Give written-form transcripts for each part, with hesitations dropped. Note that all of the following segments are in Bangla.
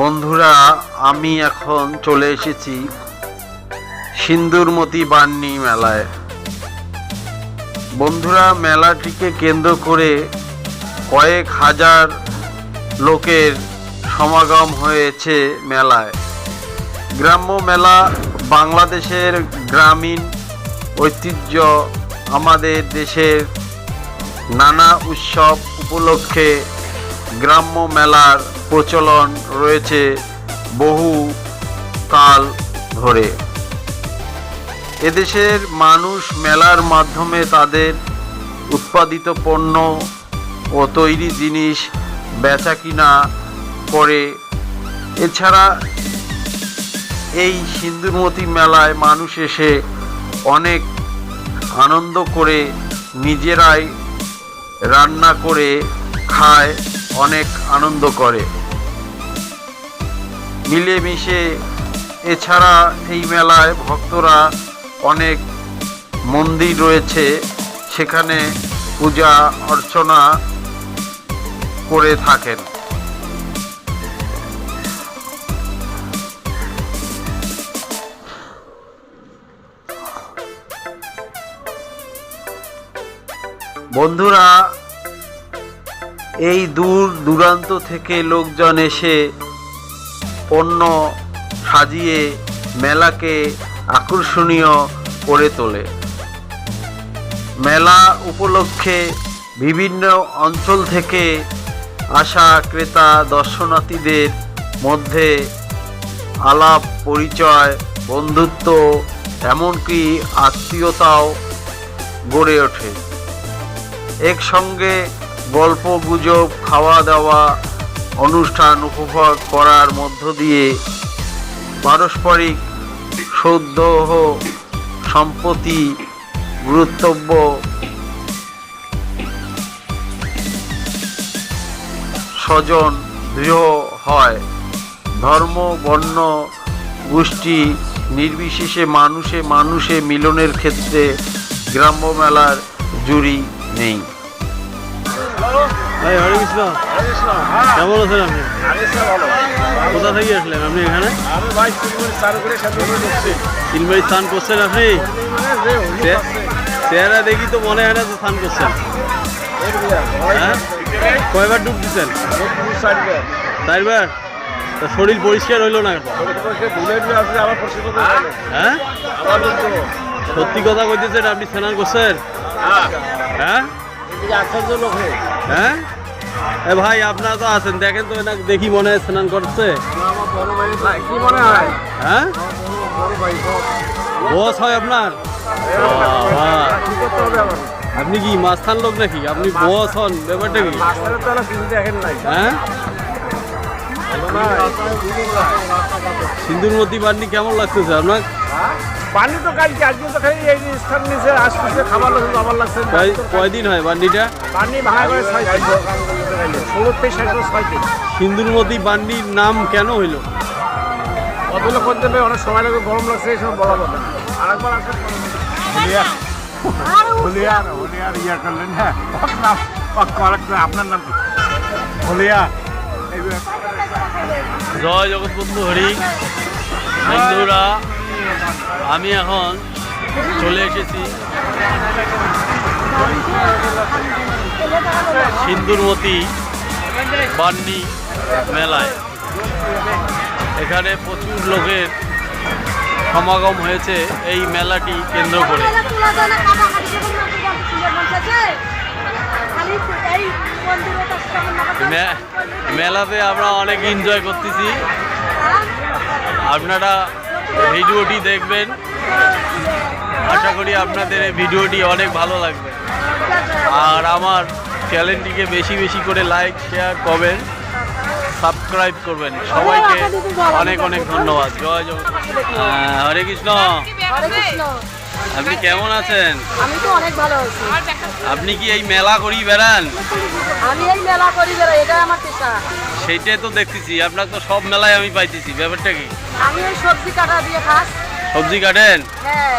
বন্ধুরা, আমি এখন চলে এসেছি সিন্দুরমতি বান্নি মেলায়। বন্ধুরা, মেলাটিকে কেন্দ্র করে কয়েক হাজার লোকের সমাগম হয়েছে মেলায়। গ্রাম্য মেলা বাংলাদেশের গ্রামীণ ঐতিহ্য। আমাদের দেশের নানা উৎসব উপলক্ষে গ্রাম্য মেলার প্রচলন রয়েছে বহু কাল ধরে। এদেশের মানুষ মেলার মাধ্যমে তাদের উৎপাদিত পণ্য ও তৈরি জিনিস বেচাকিনা করে। এছাড়া এই সিন্দুরমতি মেলায় মানুষ এসে অনেক আনন্দ করে, নিজেরাই রান্না করে খায়, অনেক আনন্দ করে মিলেমিশে। এছাড়া এই মেলায় ভক্তরা অনেক মন্দির রয়েছে, সেখানে পূজা অর্চনা করে থাকেন। বন্ধুরা, এই দূর দূরান্ত থেকে লোকজন এসে পণ্য সাজিয়ে মেলাকে আকর্ষণীয় করে তোলে। মেলা উপলক্ষে বিভিন্ন অঞ্চল থেকে আসা ক্রেতা দর্শনার্থীদের মধ্যে আলাপ পরিচয়, বন্ধুত্ব, এমনকি আত্মীয়তাও গড়ে ওঠে। একসঙ্গে গল্প গুজব, খাওয়া দাওয়া, অনুষ্ঠান উপভোগ করার মধ্য দিয়ে পারস্পরিক সৌহার্দ্য, সম্প্রীতি, গুরুত্বপূর্ণ স্বজন দৃঢ় হয়। ধর্ম, বর্ণ, গোষ্ঠী নির্বিশেষে মানুষে মানুষে মিলনের ক্ষেত্রে গ্রাম্য মেলার জুড়ি নেই। ভাই, হরে কৃষ্ণ। কেমন আছেন আপনি? কোথা থেকে আসলেন আপনি এখানে? তিনবাড়ি স্নান করছেন আপনি? চেহারা দেখি তো মনে হয় না যে স্নান করছেন। হ্যাঁ, কয়বার ডুব দিচ্ছেন? 4বার। তা শরীর পরিষ্কার হইল না? হ্যাঁ, সত্যি কথা কইতেছেন, আপনি স্নান করছেন? হ্যাঁ হ্যাঁ, এ ভাই, আপনারা তো আছেন, দেখেন তো, না দেখি মনে হয় স্নান করছে। হ্যাঁ, বস হয় আপনার? আপনি কি মাস্তান লোক নাকি? আপনি বস হন, ব্যাপারটা কি? হ্যাঁ, সিন্দুরমতি বান্নি কেমন লাগতেছে আপনার? পানি তো কালকে, আজকে তো খালি এই স্থান নিচে আসতেছে, খাবার লাগছে, আমার লাগছে। কয়দিন হয় বান্নিটা? পানি ভাড়া করে 6 দিন, 16 থেকে 6 দিন। সিন্দুরমতি বান্নির নাম কেন হইল? কতগুলো করতে হবে, অনেক সময় লাগে, গরম লাগছে, এইসব বলা যাবে না। আরেকবার আসেন, হলিয়ার ইয়া করলেন। হ্যাঁ, আপনার নাম কি? হলিয়া। জয় জগৎবন্ধু হরি। বন্ধুরা, আমি এখন চলে এসেছি সিন্দুরমতি বান্নি মেলায়। এখানে প্রচুর লোকের সমাগম হয়েছে এই মেলাটি কেন্দ্র করে। মেলাতে আমরা অনেক এনজয় করতেছি। আপনারা ভিডিওটি দেখবেন, আশা করি আপনাদের এই ভিডিওটি অনেক ভালো লাগবে। আর আমার চ্যানেলটিকে বেশি বেশি করে লাইক, শেয়ার, কমেন্ট, সাবস্ক্রাইব করবেন। সবাইকে অনেক অনেক ধন্যবাদ। জয় জগৎ। হরে কৃষ্ণ। আপনি কেমন আছেন? আমি তো অনেক ভালো আছি। আপনি কি এই মেলা করি বেড়ান? আমি এই মেলা করি বেড়াই, এটা আমার পেশা। সেইটাই তো দেখতেছি, আপনার তো সব মেলায় আমি পাইতেছি। ব্যাপারটা কি? আমি এই সবজি কাটা দিয়ে খাস। সবজি কাটেন? হ্যাঁ।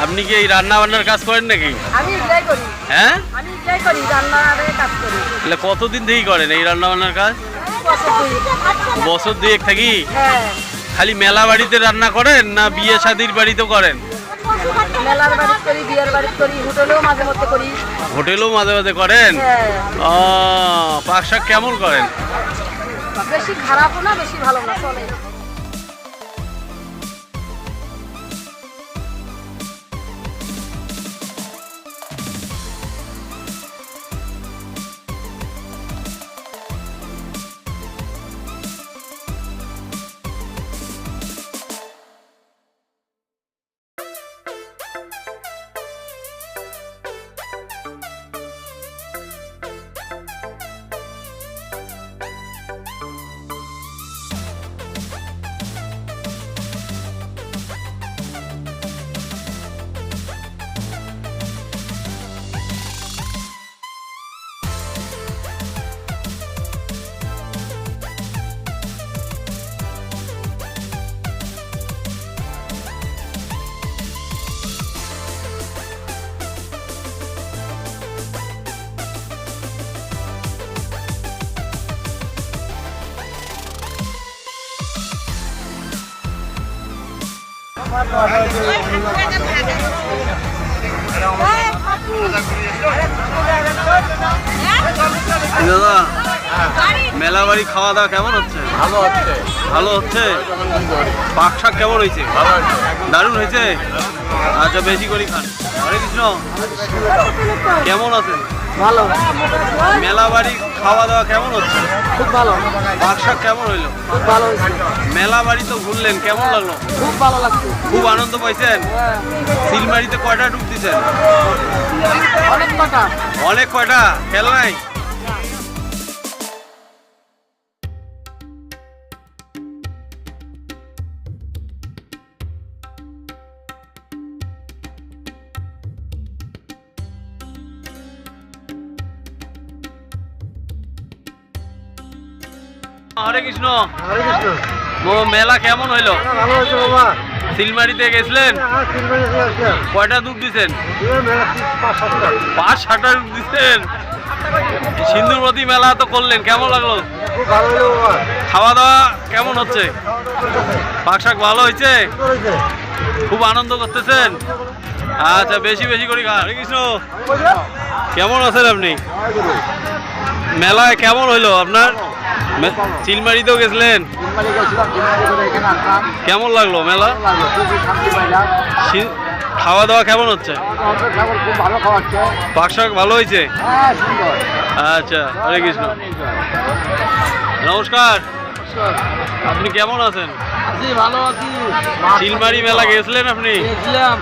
আপনি কি এই রান্না বান্নার কাজ করেন নাকি? আমি এটাই করি। হ্যাঁ, আমি এটাই করি, রান্নার কাজ করি। তাহলে কতদিন থেকেই করেন এই রান্না বান্নার কাজ? বছর দুয়েক থাকি। হ্যাঁ, খালি মেলা বাড়িতে রান্না করেন না বিয়ে শাদির বাড়িতেও করেন? মেলার বাড়ি করি, বিয়ের বাড়ি করি, হোটেলেও মাঝে মধ্যে করি। হোটেলও মাঝে মাঝে করেন? হ্যাঁ, পাক শাক কেমন করেন? বেশি খারাপও না, বেশি ভালো না, চলে। দাদা, মেলা বাড়ি খাওয়া দাওয়া কেমন হচ্ছে? ভালো হচ্ছে। ভালো হচ্ছে। পাক শাক কেমন হয়েছে? দারুণ হয়েছে। আচ্ছা, বেশি করে খান। হরে কৃষ্ণ, কেমন আছেন? ভালো, মেলা বাড়ি খাওয়া দাওয়া কেমন হচ্ছে? খুব ভালো, পাক শাক কেমন হইলো? খুব ভালো হয়েছে, মেলা বাড়ি তো ঘুরলেন, কেমন লাগলো? খুব ভালো লাগছে। খুব আনন্দ পাইছেন? সিলমারিতে কয়টা ডুব দিছেন? অনেক টাকা। অনেক। কয়টা? খেল নাই? হরে কৃষ্ণ। হরে কৃষ্ণ। মেলা কেমন হইলো? ভালো হয়েছে বাবা। সিলমারিতে গেছিলেন? কয়টা ডুব দিছেন? 5-7টা ডুব দিছেন। সিন্দুরমতি মেলা তো করলেন, কেমন লাগলো? খুব ভালো হলো বাবা। খাওয়া দাওয়া কেমন হচ্ছে? পাক শাক ভালো হয়েছে? খুব আনন্দ করতেছেন? আচ্ছা, বেশি বেশি করে খান। হরে কৃষ্ণ, কেমন আছেন আপনি? মেলায় কেমন হইলো আপনার? চিলমারিতেও গেছিলেন, কেমন লাগলো মেলা? খাওয়া দাওয়া কেমন হচ্ছে? খুব ভালো খাওয়াচ্ছে। পাক শাক ভালো হয়েছে? হ্যাঁ, সুন্দর। আচ্ছা, হরে কৃষ্ণ। নমস্কার, আপনি কেমন আছেন? আছি, ভালো আছি। চিলমারি মেলা গেছিলেন আপনি? গেছিলাম,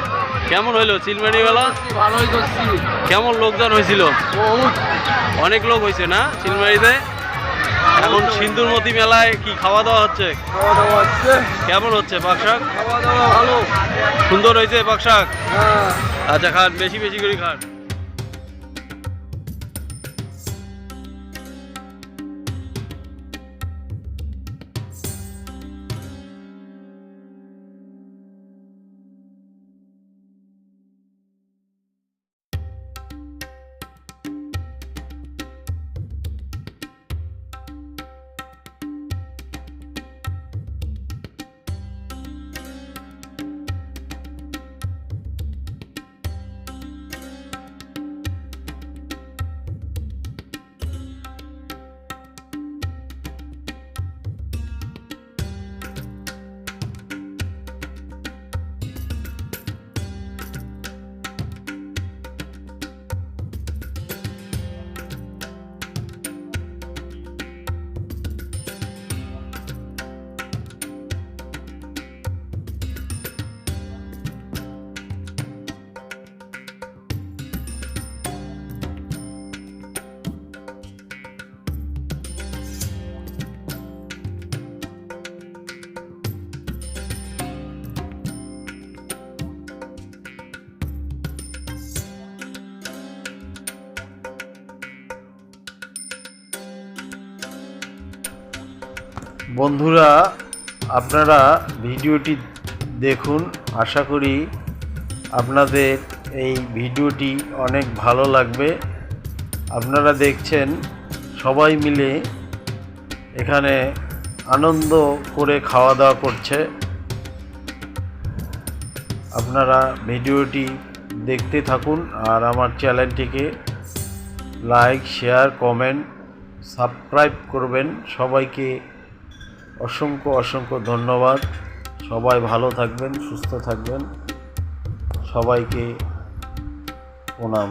কেমন হইলো চিলমারি মেলা? ভালোই করছি। কেমন লোকজন হয়েছিল? বহুত। অনেক লোক হয়েছে না চিলমারিতে? এখন সিন্দুরমতি মেলায় কি খাওয়া দাওয়া হচ্ছে? খাওয়া দাওয়া হচ্ছে। কেমন হচ্ছে পাক শাক? খাওয়া দাওয়া ভালো। সুন্দর হয়েছে পাক শাক? হ্যাঁ। আচ্ছা, খান, বেশি বেশি করে খান। বন্ধুরা, আপনারা ভিডিওটি দেখুন। আশা করি আপনাদের এই ভিডিওটি অনেক ভালো লাগবে। আপনারা দেখছেন সবাই মিলে এখানে আনন্দ করে খাওয়া দাওয়া করছে। আপনারা ভিডিওটি দেখতে থাকুন আর আমার চ্যানেলটিকে লাইক, শেয়ার, কমেন্ট, সাবস্ক্রাইব করবেন। সবাইকে অসংখ্য অসংখ্য ধন্যবাদ। সবাই ভালো থাকবেন, সুস্থ থাকবেন। সবাইকে প্রণাম।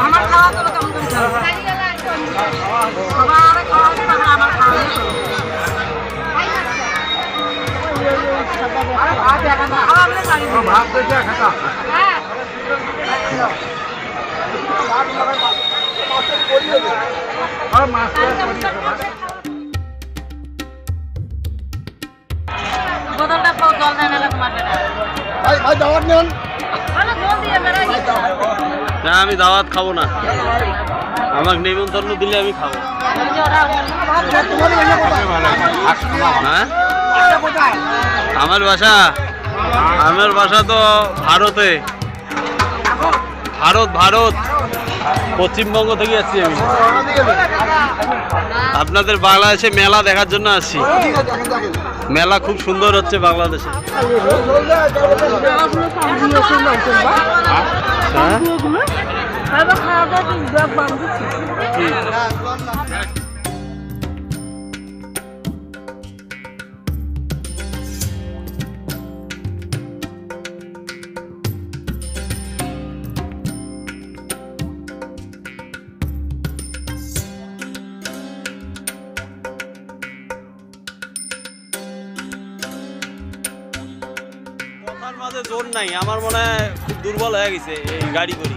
আমার খাওয়া তো কেমন করে সবার খাওয়া আমার খাওয়া ভাত দেখে খাতা আর মাছ বোতলটা পাও, জল দেয় না তোমার বেটা। ভাই দাওয়াত নেন। জল দিয়ে বেড়াই। না, আমি দাওয়াত খাবো না। আমাকে নিমন্ত্রণ দিলে আমি খাবো। হ্যাঁ, আমার বাসা তো ভারতে। ভারত পশ্চিমবঙ্গ থেকে আসছি আমি। আপনাদের বাংলাদেশে মেলা দেখার জন্য আসছি। মেলা খুব সুন্দর হচ্ছে বাংলাদেশে। হ্যাঁ? কথার মাঝে জোর নাই। আমার মনে হয় খুব দুর্বল হয়ে গেছে এই গাড়ি করি।